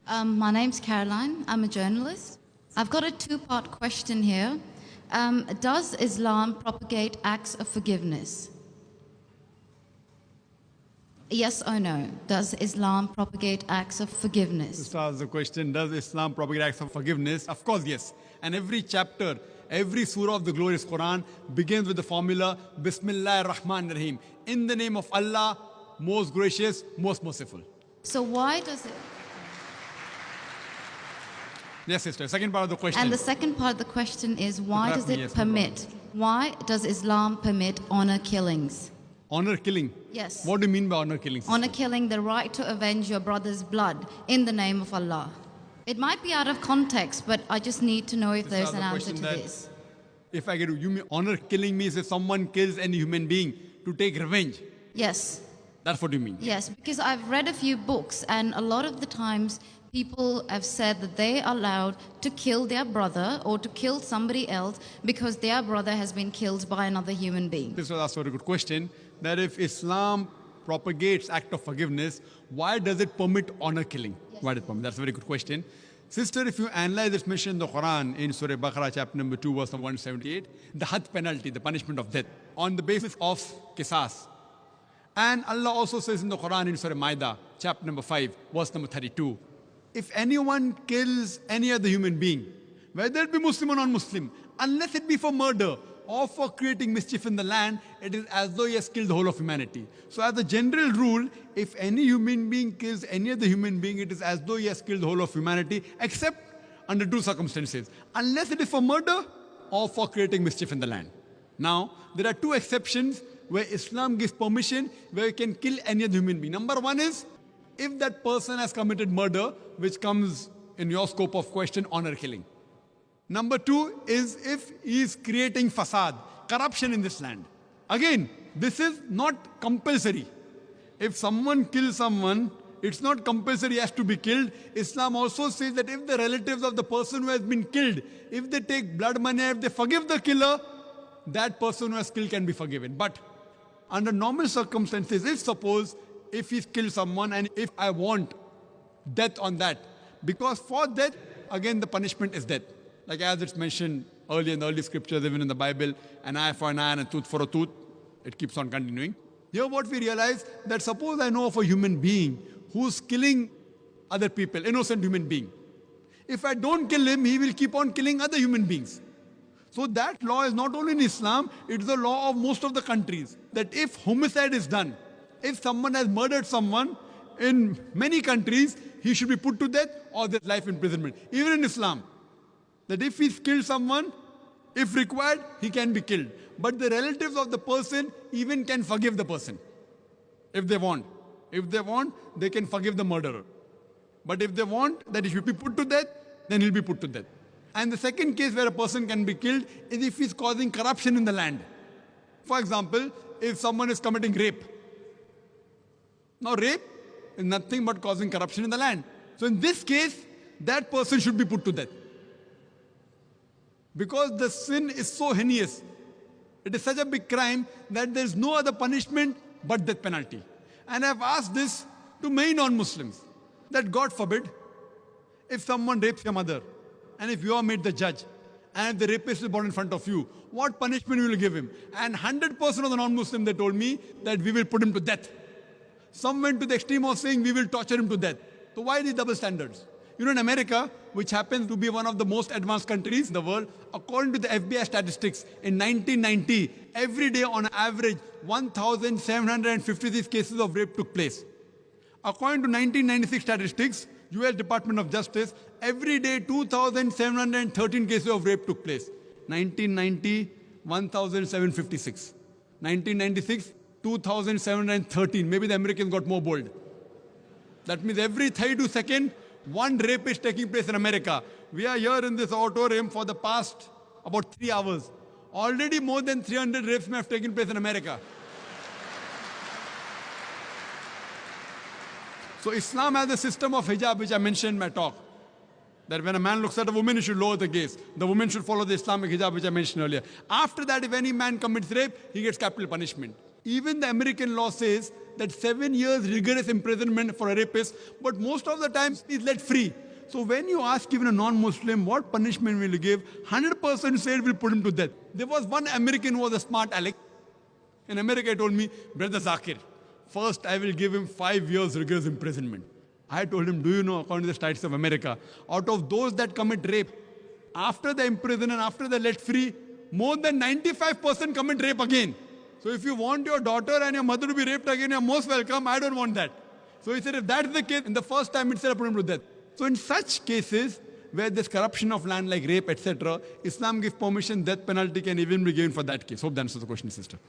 My name's Caroline. I'm a journalist. I've got a two-part question here. Does Islam propagate acts of forgiveness? Yes or no? Does Islam propagate acts of forgiveness? Just ask the question, does Islam propagate acts of forgiveness? Of course, yes. And every chapter, every surah of the glorious Quran begins with the formula, Bismillah ar-Rahman ar-Rahim. In the name of Allah, most gracious, most merciful. So why does it... Yes, sister. Second part of the question. And the second part of the question is, why does it Yes, permit, why does Islam permit honor killings? Honor killing? Yes. What do you mean by honor killing, sister? Honor killing, the right to avenge your brother's blood in the name of Allah. It might be out of context, but I just need to know if there's an answer to this. If I get you mean honor killing means if someone kills any human being to take revenge? Yes. That's what you mean? Yes, because I've read a few books, and a lot of the times people have said that they are allowed to kill their brother or to kill somebody else because their brother has been killed by another human being. This was also a very good question, that if Islam propagates act of forgiveness, why does it permit honor killing? Yes. Why does it permit? That's a very good question. Sister, if you analyze this mention in the Quran, in Surah Baqarah, chapter number 2, verse number 178, the had penalty, the punishment of death, on the basis of qisas. And Allah also says in the Quran, in Surah Maida, chapter number 5, verse number 32, if anyone kills any other human being, whether it be Muslim or non-Muslim, unless it be for murder or for creating mischief in the land, it is as though he has killed the whole of humanity. So as a general rule, if any human being kills any other human being, it is as though he has killed the whole of humanity, except under two circumstances. Unless it is for murder or for creating mischief in the land. Now, there are two exceptions where Islam gives permission where you can kill any other human being. Number one is, if that person has committed murder, which comes in your scope of question, honor killing. Number two is if he is creating fasad, corruption in this land. Again, this is not compulsory. If someone kills someone, it's not compulsory he has to be killed. Islam also says that if the relatives of the person who has been killed, if they take blood money, if they forgive the killer, that person who has killed can be forgiven. But under normal circumstances, if he's killed someone and if I want death on that, because for death, again the punishment is death. Like as it's mentioned earlier in the early scriptures, even in the Bible, an eye for an eye and a tooth for a tooth, it keeps on continuing. Here what we realize, that suppose I know of a human being who's killing other people, innocent human being. If I don't kill him, he will keep on killing other human beings. So that law is not only in Islam, it's the law of most of the countries, that if homicide is done, if someone has murdered someone, in many countries, he should be put to death or there's life imprisonment. Even in Islam, that if he's killed someone, if required, he can be killed. But the relatives of the person even can forgive the person, if they want. If they want, they can forgive the murderer. But if they want that he should be put to death, then he'll be put to death. And the second case where a person can be killed is if he's causing corruption in the land. For example, if someone is committing rape. Now rape is nothing but causing corruption in the land. So in this case, that person should be put to death. Because the sin is so heinous. It is such a big crime that there is no other punishment but death penalty. And I've asked this to many non-Muslims, that God forbid, if someone rapes your mother, and if you are made the judge, and if the rapist is brought in front of you, what punishment will you give him? And 100% of the non-Muslims, they told me that we will put him to death. Some went to the extreme of saying we will torture him to death. So why these double standards? You know, in America, which happens to be one of the most advanced countries in the world, according to the FBI statistics, in 1990, every day on average, 1,756 cases of rape took place. According to 1996 statistics, US Department of Justice, every day 2,713 cases of rape took place. 1990, 1,756. 1996, 2,713. Maybe the Americans got more bold. That means every 32 seconds, one rape is taking place in America. We are here in this auditorium for the past about 3 hours. Already more than 300 rapes may have taken place in America. So Islam has a system of hijab, which I mentioned in my talk. That when a man looks at a woman, he should lower the gaze. The woman should follow the Islamic hijab, which I mentioned earlier. After that, if any man commits rape, he gets capital punishment. Even the American law says that 7 years rigorous imprisonment for a rapist, but most of the time he's let free. So when you ask even a non-Muslim, what punishment will you give? 100% said we'll put him to death. There was one American who was a smart aleck. In America, he told me, Brother Zakir, first I will give him 5 years rigorous imprisonment. I told him, do you know, according to the Statutes of America, out of those that commit rape, after they imprison and after they're let free, more than 95% commit rape again. So if you want your daughter and your mother to be raped again, you're most welcome. I don't want that. So he said, if that's the case, in the first time itself, put him to death. So in such cases, where there's corruption of land like rape, etc., Islam gives permission, death penalty can even be given for that case. Hope that answers the question, sister.